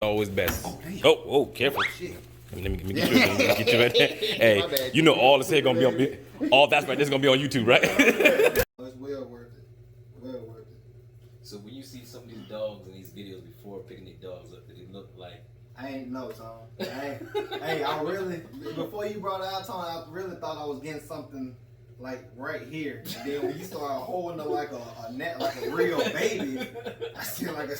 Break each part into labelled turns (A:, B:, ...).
A: always best. Oh, careful. Let me get you. Let me get you right there.
B: My
A: Hey,
B: bad.
A: you know all this here gonna be on. All that's right. This is gonna be on YouTube, right?
C: It's well worth it. Well worth it.
B: So when you see some of these dogs in these videos before picking their dogs up, did it look like?
C: I ain't know, Tom. I really, before you brought it out, Tom, I really thought I was getting something like right here. And then when you started holding it like a net, like a real baby, I see like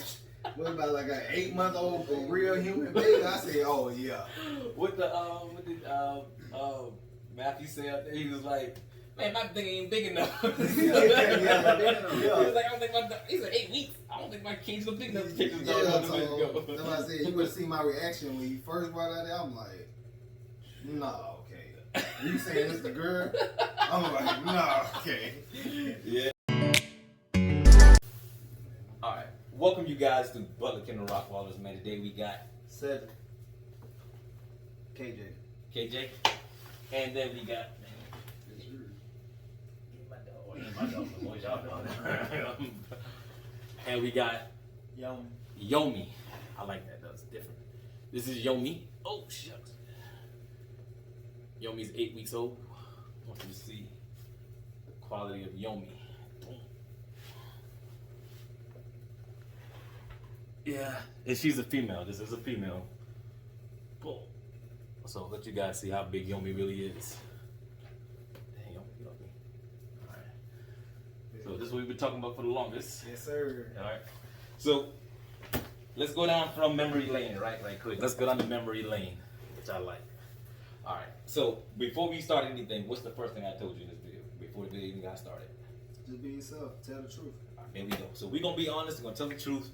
C: what about like an 8-month-old real human baby? I said, oh yeah.
B: What did Matthew say out there? He was like, man, my thing ain't big enough.
C: Yeah.
B: He was like, I don't think my dog, he said 8 weeks. I don't think my kid's gonna big enough to take this dog.
C: That's what I said. You would have seen my reaction when you first brought it out there. I'm like, nah, okay. You saying this the girl? I'm like, nah, okay.
B: Yeah. All right. Welcome you guys to Butler Kennel Rottweilers, man. Today we got
C: Cedric. KJ.
B: and then we got and we got Yomi. I like that. That's different. This is Yomi. Oh shucks. Yomi's 8 weeks old. I want you to see the quality of Yomi. Boom. Yeah, and she's a female. This is a female. Boom. So I'll let you guys see how big Yomi really is. Dang, Yomi. All right. So this is what we've been talking about for the longest.
C: Yes, sir.
B: All right. So let's go down from memory lane, right quick. Let's go down to memory lane, which I like. All right. So before we start anything, what's the first thing I told you in this video? Before the video even got started.
C: Just be yourself. Tell the truth.
B: All right, there we go. So we're gonna be honest. We're gonna tell the truth.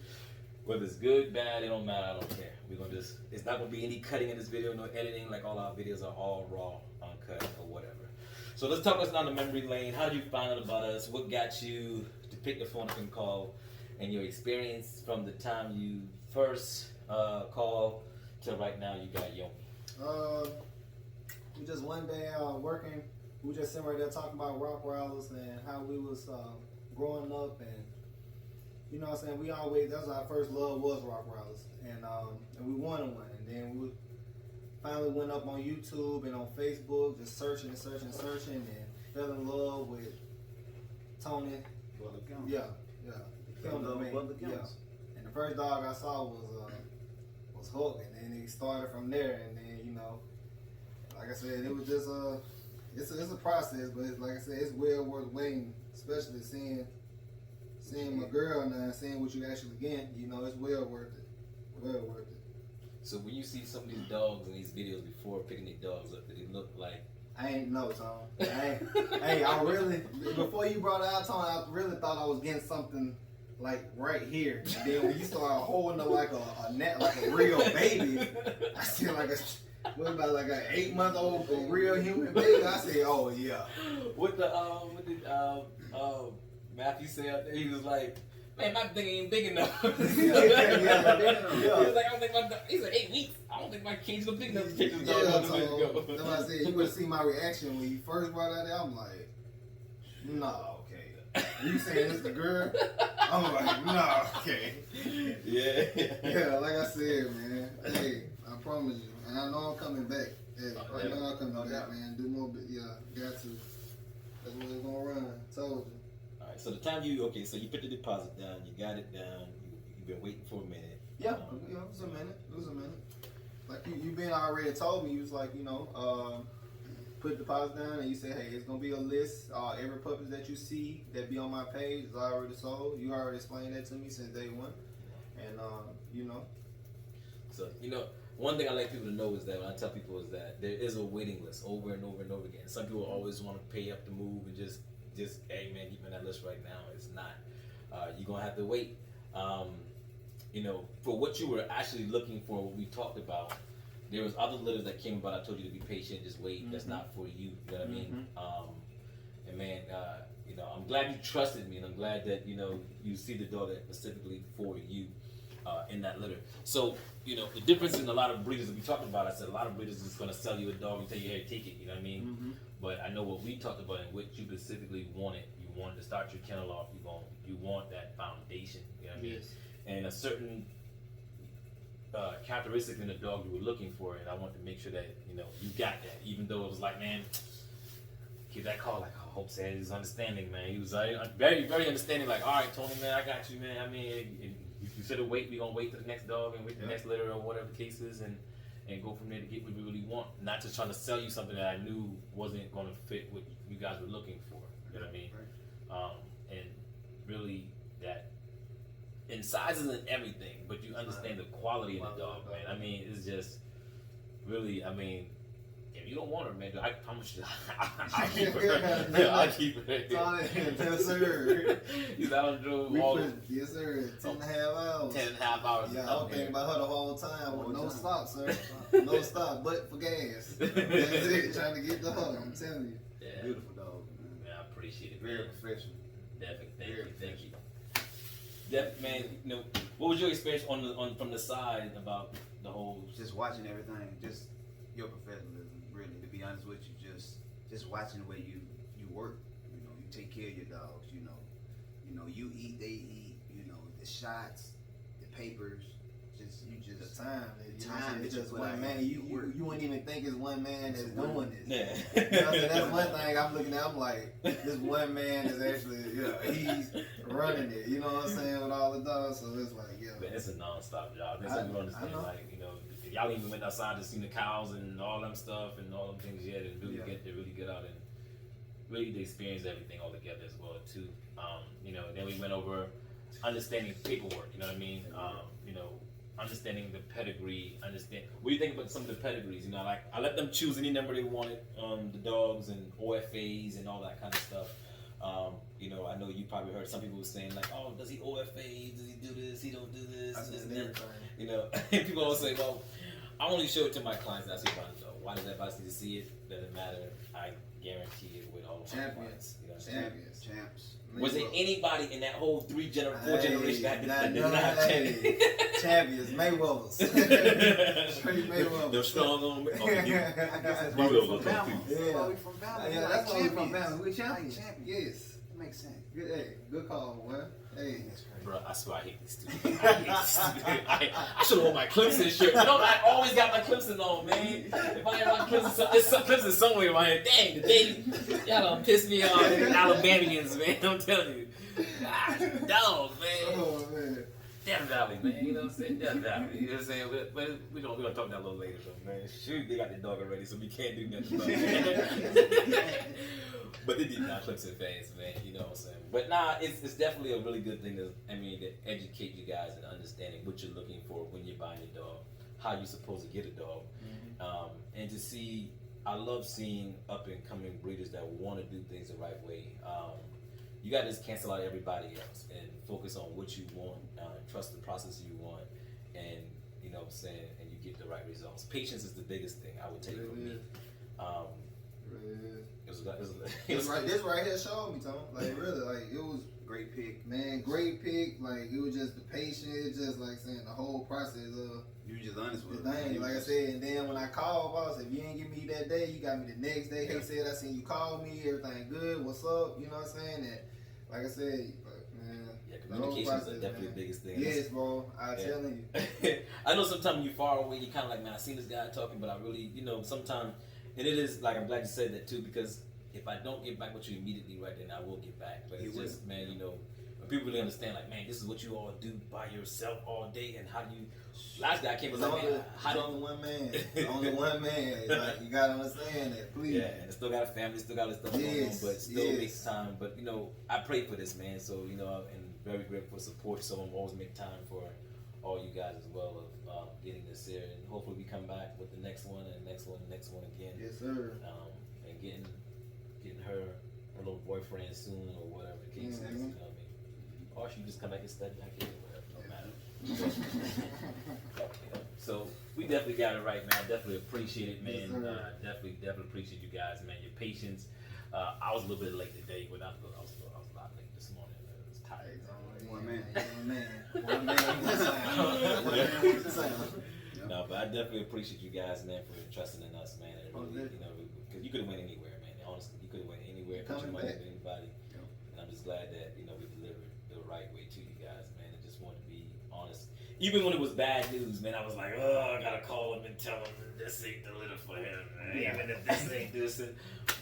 B: Whether it's good, bad, it don't matter. I don't care. We're gonna just. It's not gonna be any cutting in this video, no editing. Like all our videos are all raw, uncut, or whatever. So let's talk us down the memory lane. How did you find out about us? What got you to pick the phone up and call? And your experience from the time you first called till right now you got Yomi.
C: We just one day working. We were just sitting right there talking about Rottweilers and how we was growing up, and you know what I'm saying. We always, that's our first love was Rottweilers, and we wanted one, and then we finally went up on YouTube and on Facebook, just searching, and fell in love with Tony. Yeah. And the first dog I saw was Hook, and then it started from there, and then you know, like I said, it was just it's a process, but it's, like I said, it's well worth waiting, especially seeing my girl now, and seeing what you actually get. You know, it's well worth it. Well worth it.
B: So when you see some of these dogs in these videos before picking their dogs up, did it look like?
C: I ain't know, Tom. I really, before you brought it out, Tom, I really thought I was getting something like right here. And then when you started holding it like a net, like a real baby, I see like what about like an 8-month-old real human baby? I said, oh yeah.
B: What did Matthew say out there? He was like, man, my thing ain't big enough. He was like, I don't think my dog, he said 8 weeks. I don't think my kid's gonna big enough to take this dog.
C: That's what I said. You would have seen my reaction when you first brought it out there. I'm like, nah, okay. You saying this the girl? I'm like, nah, okay. Yeah, like I said, man. Hey, I promise you. And I know I'm coming back. Hey, I know I'm coming back, man. Do more, yeah, got to. That's what it's gonna run. Told you.
B: Alright, so the time you so you put the deposit down, you got it down, you've been waiting for a minute.
C: Yeah, it was a minute. It was a minute. Like you been already told me, you was like, you know, put the deposit down, and you say, hey, it's gonna be a list. Every puppy that you see that be on my page is already sold. You already explained that to me since day one, and you know.
B: So you know, one thing I like people to know is that when I tell people is that there is a waiting list over and over and over again. Some people always want to pay up to move and just hey man, keep me on that list right now. It's not. You're gonna have to wait. You know, for what you were actually looking for, what we talked about, there was other litters that came about. I told you to be patient, just wait. That's not for you. You know what I mean? And man, you know, I'm glad you trusted me, and I'm glad that you know you see the dog that specifically for you in that litter. So you know, the difference in a lot of breeders that we talked about. I said a lot of breeders is gonna sell you a dog and tell you, hey, take it. You know what I mean? But I know what we talked about and what you specifically wanted. You wanted to start your kennel off. You want that foundation. You know what I mean?
C: Yes.
B: And a certain characteristics in the dog you were looking for, and I wanted to make sure that you got that. Even though it was like, man, keep that call. Like, I hope said he's understanding, man. He was very, very understanding. Like, all right, Tony, man, I got you, man. I mean, if you said to wait, we gonna wait to the next dog and wait the next litter or whatever the case is, and go from there to get what we really want. Not just trying to sell you something that I knew wasn't gonna fit what you guys were looking for. You know what I mean?
D: Right.
B: And really that. And size isn't everything, but you understand the quality of the dog, man. I mean, it's just really, I mean, if you don't want her, man, I promise you, I keep her. Yeah, I keep her.
C: Yes, sir.
B: He's out on the road.
C: Yes, sir. 10.5 hours.
B: 10.5 hours.
C: Yeah, I was thinking about her the whole time with no stop, sir. No stop, but for gas. That's it. Trying to get the hug. I'm telling you.
B: Yeah.
D: Beautiful dog, man.
B: I appreciate it.
D: Very
B: Man.
D: professional.
B: Definitely. Thank you. Man, what was your experience from the side about the whole?
D: Just watching everything, just your professionalism. Really, to be honest with you, just watching the way you work. You take care of your dogs. You eat, they eat. The shots, the papers.
C: The time.
D: that
C: It's
D: you
C: just
D: put
C: one
D: out
C: man.
D: here.
C: You wouldn't even think it's one man that's doing this.
B: Yeah.
C: You know what I'm saying? That's one thing I'm looking at. I'm like, this one man is actually, he's running it. You know what I'm saying? With all the dogs. So it's like,
B: Man, it's a non-stop job. Some people don't understand, if y'all even went outside to see the cows and all them stuff and all them things yet, and really get out and really to experience everything all together as well too. Then we went over understanding paperwork. You know what I mean? Understanding the pedigree. What do you think about some of the pedigrees? I let them choose any number they wanted. The dogs and OFAs and all that kind of stuff. I know you probably heard some people were saying like, oh, does he OFA? Does he do this? He don't do this. This and that. People always say, well, I only show it to my clients that I see about the dog. Why does everybody need to see it? Doesn't matter. I guarantee it with all of my clients.
D: Champs.
B: Was there anybody in that whole 4 generation that did not have champions?
C: Champions, Mayweathers. Straight Mayweathers.
B: They're strong on me.
D: I guess that's why we're from Bama. That's why we're from Bama.
C: Yeah, that's why we're from Bama. We're
D: champions.
C: Yes.
D: That makes sense.
C: Good call, man. Hey.
B: Bro, I swear I hate these stupid. I should have worn my Clemson shirt. I always got my Clemson on, man. If I had my Clemson, it's some Clemson somewhere in my head. Dang, the baby. Y'all done pissed me off, Alabamians, man. I'm telling you. Dog, man.
C: Oh, man.
B: Death Valley, man. You know what I'm saying? Death Valley. You know what I'm saying? But we're gonna talk that a little later, though, man. Shoot, they got the dog already, so we can't do nothing about it. But they did not Clemson fans, man. You know what I'm saying? But it's definitely a really good thing to educate you guys and understanding what you're looking for when you're buying a dog, how you're supposed to get a dog, and to see. I love seeing up and coming breeders that want to do things the right way. You got to just cancel out everybody else and focus on what you want, trust the process you want, and you know what I'm saying, and you get the right results. Patience is the biggest thing I would take from me.
C: This right here showed me, Tom. Like really, like it was
D: Great pick.
C: man, great pick. Like it was just the patience, it's just like saying the whole process of
D: You were just honest with
C: the
D: it.
C: thing. Like I said, and then when I called, boss, if you ain't give me that day, you got me the next day. He said, I seen you call me, everything good. What's up? You know what I'm saying? And like I said, man,
B: Yeah, communication is definitely the biggest thing.
C: Yes, bro. I'm telling you.
B: I know sometimes you're far away, you're kind of like, man, I seen this guy talking, but I really, sometimes, and it is, like, I'm glad you said that too, because if I don't get back with you immediately right then, I will get back. But it's just, man, when people really understand, like, man, this is what you all do by yourself all day, and how do you, last guy came was like, man, how do
C: only one man. Only one man. Like, you gotta understand that, please.
B: Yeah, and still got a family, still got his stuff going on, but still makes time. But, I pray for this, man, so, and very grateful for support, so I'm always make time for all you guys as well of getting this here, and hopefully we come back with the next one, and next one again.
C: Yes, sir.
B: And getting her little boyfriend soon, or whatever the case is, you know what I mean? Or she just come back and step back in, whatever, no matter. So we definitely got it right, man. I definitely appreciate it, man.
C: Yes,
B: Definitely appreciate you guys, man. Your patience. I was a little bit late today, but I was a lot late this morning. I was tired.
D: One man.
C: One man. One man.
B: No, but I definitely appreciate you guys, man, for trusting in us, man. And really, because you could have went anywhere, man. Honestly, you could have went anywhere, put your money with anybody. And I'm just glad that we delivered the right way to you guys, man. I just want to be honest. even when it was bad news, man, I was like, oh, I gotta call him and tell him this ain't the litter for him, man.
C: Yeah.
B: Even if this ain't this.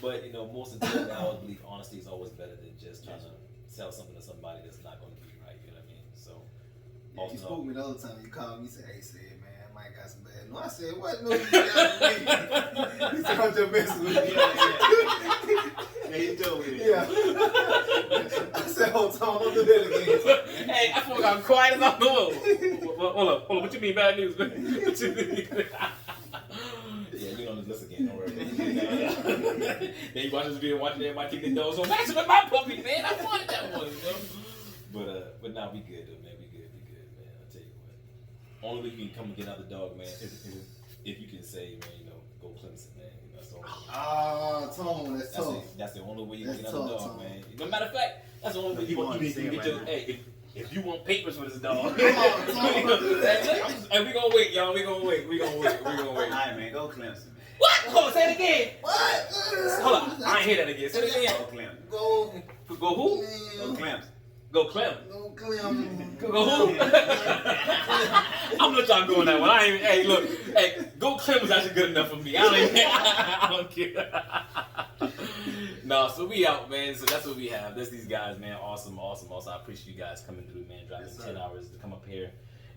B: But you know, most importantly, I always believe honesty is always better than just trying to sell something to somebody that's not going to be right. You know what I mean? So,
C: Yeah, you
B: also-
C: spoke me the other time. You called me. You said, "Hey, said, man, I might got some bad." No, I said, "What? No, you got me." He said, "I'm just messing with you."
D: Yeah, you told me that.
C: Yeah. I said, "Hold on, don't do that again."
B: Hey, I forgot I'm quiet as I know. Hold up. What you mean bad news, man? What you mean? Yeah, we on this list again. Don't worry. Then you watch this video, watching everybody take their dogs. So match with my puppy, man. I wanted that one, you know. But nah, we good though, man. We good, man. I'll tell you what. Only way you can come and get another dog, man, if you can say, man, you know, go Clemson, man. You know, that's all.
C: Ah, Tone, that's tough.
B: That's the only way you can get
C: That's
B: another
C: tough,
B: dog,
C: Tom.
B: man. No matter of fact, that's the only way
D: He
B: you
D: wanna
B: can
D: say
B: get
D: it right
B: your.
D: now.
B: Hey, if you want papers for this dog,
C: Come on,
B: and we gonna wait, y'all. We gonna wait.
D: All right, man, go Clemson, man.
B: What? Hold on, say it again.
C: What?
B: Hold on, I ain't hear that again. Say it again.
D: Go Clemson.
C: Go,
B: Go who?
D: Go Clemson.
B: Go Clem.
C: go, Clem.
B: Go who? I'm gonna let y'all go on that one. I ain't. Hey, look. Hey, go Clem was actually good enough for me. I don't even. I don't care. No, so we out, man. So that's what we have. That's these guys, man. Awesome. I appreciate you guys coming through, man. Driving
C: Yes, sir.
B: 10 hours to come up here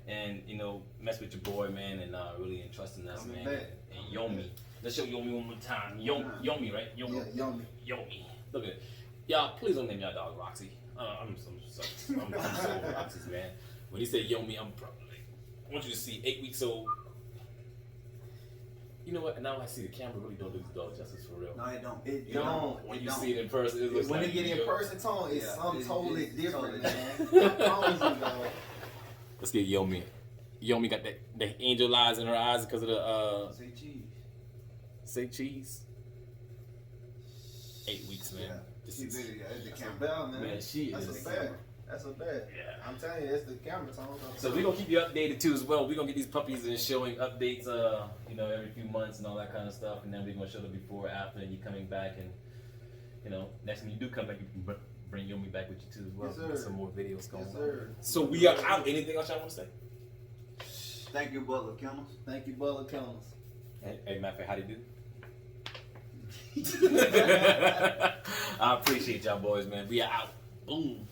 B: and, you know, mess with your boy, man, and really entrusting us,
C: Coming
B: man.
C: back.
B: And Yomi. Let's show Yomi one more time. Yomi, right? Yomi.
C: Yeah, yummy.
B: Yomi. Look at it. Y'all, please don't name y'all dog Roxy. I'm so Roxy's, man. When he said Yomi, I'm probably like, I want you to see 8 weeks old. You know what? Now I see the camera really don't do the dog justice for real.
D: No, it don't.
C: It
B: You know,
C: don't.
B: when
D: It
B: you
D: don't.
B: see it in person, it looks
C: When
B: like
C: you get in
B: yo.
C: person, Tone, it's
D: Yeah,
C: something
D: it's
C: totally different,
D: totally
C: man. I promise you, dog.
B: Let's get Yomi. Yomi got the angel eyes in her eyes because of the
D: Say cheese.
B: say cheese. 8 weeks, man.
D: Yeah.
B: This
D: She
B: is,
D: really, it's the
C: That's a
D: camera.
C: bell, man.
B: man, she
C: That's
B: is.
C: a bad. That's a bad.
B: Yeah.
C: I'm telling you, it's the camera, Tone.
B: So we're gonna keep you updated too as well. We're gonna get these puppies and showing updates, you know, every few months and all that kind of stuff, and then we're gonna show the before, after, and you coming back, and you know, next time you do come back, you can bring Yomi back with you too as well.
C: Yes, sir.
B: Get some more videos going
C: Yes,
B: on.
C: sir.
B: So we are out. Anything else y'all want to say?
D: Thank you, Butler Kennels.
C: Thank you, Butler Kennels.
B: Hey, matter of fact, how do you do? I appreciate y'all boys, man. We are out. Boom.